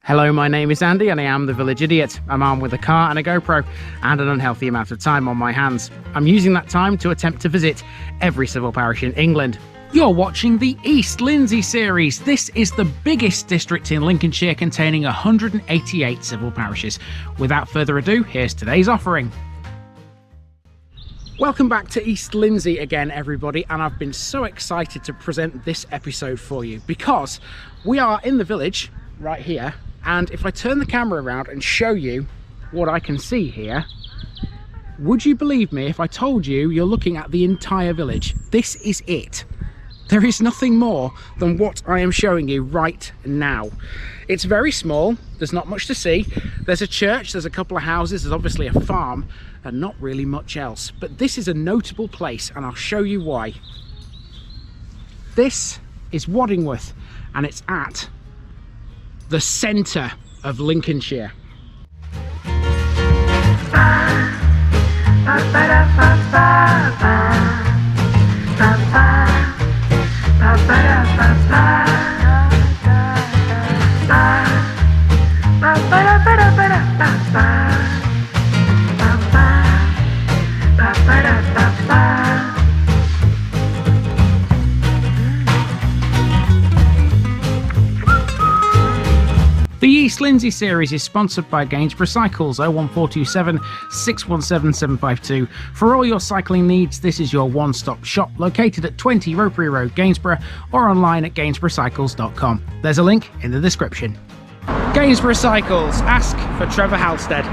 Hello, my name is Andy and I am the Village Idiot. I'm armed with a car and a GoPro and an unhealthy amount of time on my hands. I'm using that time to attempt to visit every civil parish in England. You're watching the East Lindsey series. This is the biggest district in Lincolnshire, containing 188 civil parishes. Without further ado, here's today's offering. Welcome back to East Lindsey again, everybody, and I've been so excited to present this episode for you because we are in the village right here. And if I turn the camera around and show you what I can see here, would you believe me if I told you you're looking at the entire village? This is it. There is nothing more than what I am showing you right now. It's very small, there's not much to see. There's a church, there's a couple of houses, there's obviously a farm, and not really much else. But this is a notable place, and I'll show you why. This is Waddingworth, and it's at the centre of Lincolnshire. The East Lindsey series is sponsored by Gainsborough Cycles 01427 617 752. For all your cycling needs, this is your one-stop shop, located at 20 Ropery Road, Gainsborough, or online at gainsboroughcycles.com. There's a link in the description. Gainsborough Cycles, ask for Trevor Halstead.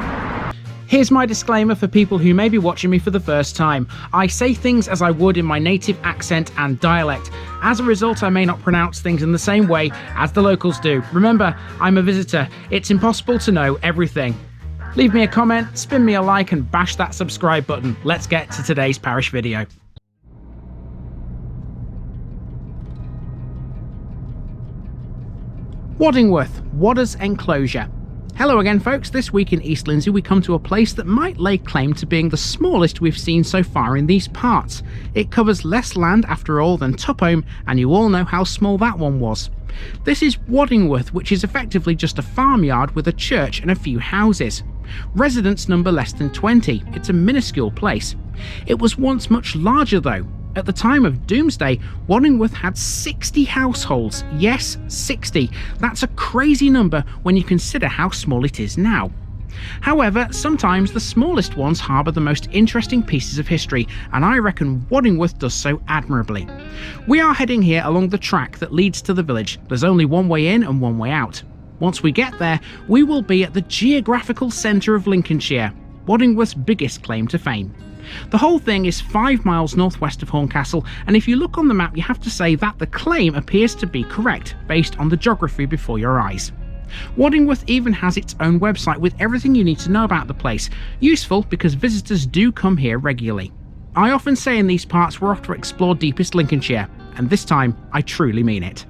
Here's my disclaimer for people who may be watching me for the first time. I say things as I would in my native accent and dialect. As a result, I may not pronounce things in the same way as the locals do. Remember, I'm a visitor. It's impossible to know everything. Leave me a comment, spin me a like, and bash that subscribe button. Let's get to today's parish video. Waddingworth, Wada's Enclosure. Hello again, folks. This week in East Lindsey we come to a place that might lay claim to being the smallest we've seen so far in these parts. It covers less land after all than Tupholme, and you all know how small that one was. This is Waddingworth, which is effectively just a farmyard with a church and a few houses. Residents number less than 20. It's a minuscule place. It was once much larger though. At the time of Domesday, Waddingworth had 60 households. Yes, 60. That's a crazy number when you consider how small it is now. However, sometimes the smallest ones harbour the most interesting pieces of history, and I reckon Waddingworth does so admirably. We are heading here along the track that leads to the village. There's only one way in and one way out. Once we get there, we will be at the geographical centre of Lincolnshire, Waddingworth's biggest claim to fame. The whole thing is 5 miles northwest of Horncastle, and if you look on the map you have to say that the claim appears to be correct based on the geography before your eyes. Waddingworth even has its own website with everything you need to know about the place, useful because visitors do come here regularly. I often say in these parts we're off to explore deepest Lincolnshire, and this time I truly mean it.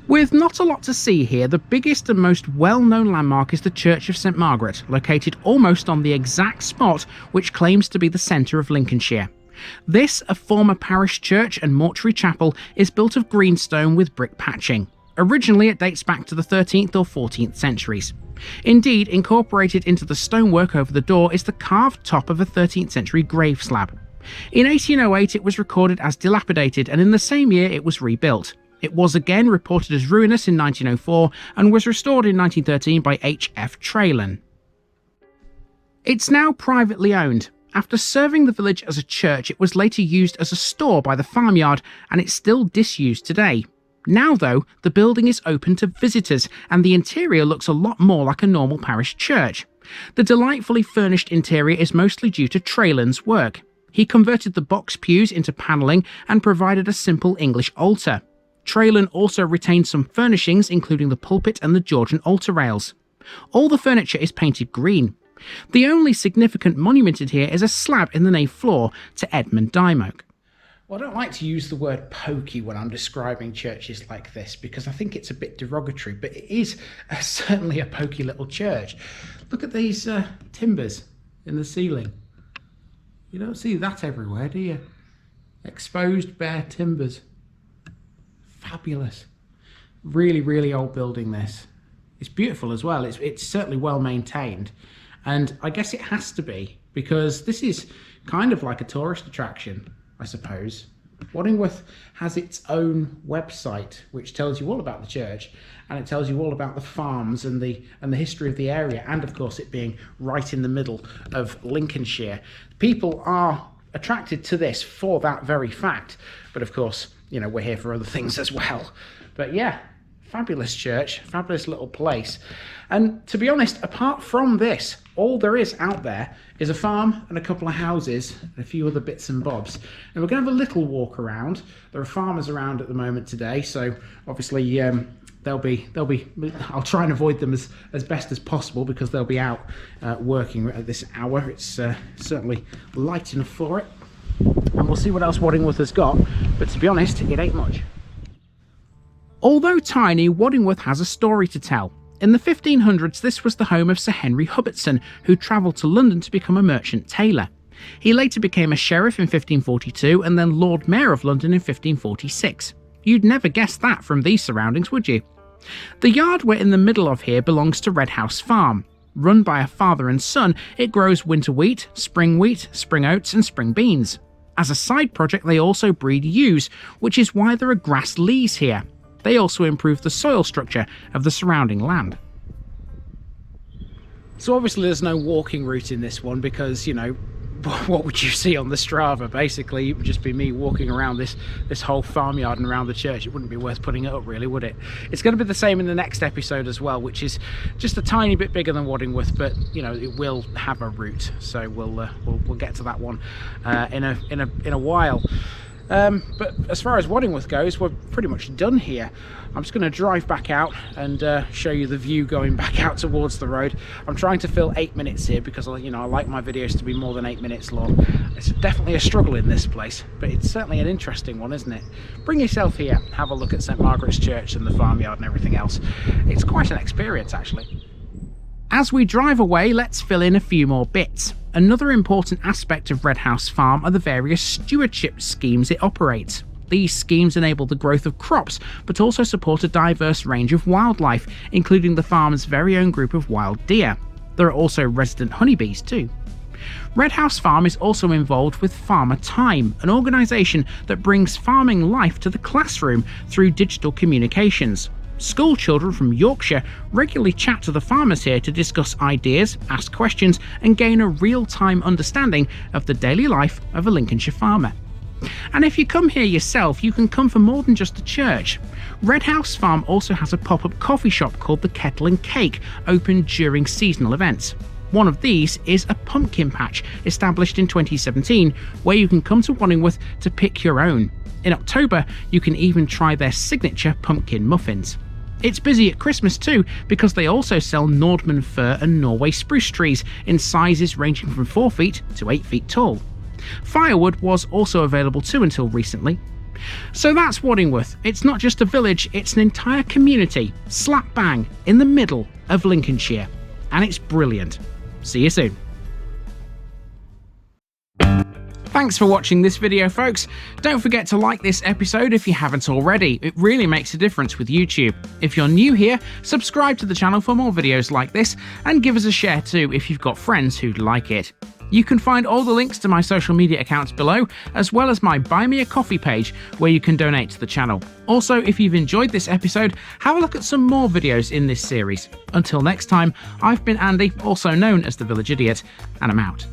With not a lot to see here, the biggest and most well-known landmark is the Church of St Margaret, located almost on the exact spot which claims to be the centre of Lincolnshire. This, a former parish church and mortuary chapel, is built of greenstone with brick patching. Originally it dates back to the 13th or 14th centuries. Indeed, incorporated into the stonework over the door is the carved top of a 13th century grave slab. In 1808 it was recorded as dilapidated, and in the same year it was rebuilt. It was again reported as ruinous in 1904 and was restored in 1913 by H.F. Traylan. It's now privately owned. After serving the village as a church, it was later used as a store by the farmyard, and it's still disused today. Now though, the building is open to visitors, and the interior looks a lot more like a normal parish church. The delightfully furnished interior is mostly due to Trayland's work. He converted the box pews into panelling and provided a simple English altar. Trayland also retained some furnishings, including the pulpit and the Georgian altar rails. All the furniture is painted green. The only significant monument in here is a slab in the nave floor to Edmund Dymoke. Well, I don't like to use the word pokey when I'm describing churches like this because I think it's a bit derogatory, but it is certainly a pokey little church. Look at these timbers in the ceiling. You don't see that everywhere, do you? Exposed bare timbers. Fabulous. Really, really old building this. It's beautiful as well. It's certainly well maintained. And I guess it has to be because this is kind of like a tourist attraction, I suppose. Waddingworth has its own website which tells you all about the church, and it tells you all about the farms and the history of the area, and of course it being right in the middle of Lincolnshire. People are attracted to this for that very fact, but of course, you know, we're here for other things as well. But yeah, fabulous church, fabulous little place. And to be honest, apart from this, all there is out there is a farm and a couple of houses and a few other bits and bobs. And we're going to have a little walk around. There are farmers around at the moment today, so obviously they'll be. I'll try and avoid them as best as possible because they'll be out working at this hour. It's certainly light enough for it. And we'll see what else Waddingworth has got. But to be honest, it ain't much. Although tiny, Waddingworth has a story to tell. In the 1500s, this was the home of Sir Henry Hubbartson, who travelled to London to become a merchant tailor. He later became a sheriff in 1542 and then Lord Mayor of London in 1546. You'd never guess that from these surroundings, would you? The yard we're in the middle of here belongs to Red House Farm. Run by a father and son, it grows winter wheat, spring oats and spring beans. As a side project, they also breed ewes, which is why there are grass leas here. They also improve the soil structure of the surrounding land. So obviously there's no walking route in this one because, you know, what would you see on the Strava? Basically, it would just be me walking around this whole farmyard and around the church. It wouldn't be worth putting it up, really, would it? It's going to be the same in the next episode as well, which is just a tiny bit bigger than Waddingworth, but you know it will have a route. So we'll get to that one in a while. But as far as Waddingworth goes, we're pretty much done here. I'm just going to drive back out and show you the view going back out towards the road. I'm trying to fill 8 minutes here because, you know, I like my videos to be more than 8 minutes long. It's definitely a struggle in this place, but it's certainly an interesting one, isn't it? Bring yourself here, have a look at St Margaret's Church and the farmyard and everything else. It's quite an experience, actually. As we drive away, let's fill in a few more bits. Another important aspect of Red House Farm are the various stewardship schemes it operates. These schemes enable the growth of crops, but also support a diverse range of wildlife, including the farm's very own group of wild deer. There are also resident honeybees too. Red House Farm is also involved with Farmer Time, an organisation that brings farming life to the classroom through digital communications. School children from Yorkshire regularly chat to the farmers here to discuss ideas, ask questions, and gain a real-time understanding of the daily life of a Lincolnshire farmer. And if you come here yourself, you can come for more than just a church. Red House Farm also has a pop-up coffee shop called the Kettle and Cake, open during seasonal events. One of these is a pumpkin patch, established in 2017, where you can come to Waddingworth to pick your own. In October, you can even try their signature pumpkin muffins. It's busy at Christmas too, because they also sell Nordman fir and Norway spruce trees in sizes ranging from 4 feet to 8 feet tall. Firewood was also available too until recently. So that's Waddingworth. It's not just a village, it's an entire community, slap bang in the middle of Lincolnshire. And it's brilliant. See you soon. Thanks for watching this video, folks. Don't forget to like this episode if you haven't already. It really makes a difference with YouTube. If you're new here, subscribe to the channel for more videos like this, and give us a share too if you've got friends who'd like it. You can find all the links to my social media accounts below, as well as my Buy Me a Coffee page where you can donate to the channel. Also, if you've enjoyed this episode, have a look at some more videos in this series. Until next time, I've been Andy, also known as the Village Idiot, and I'm out.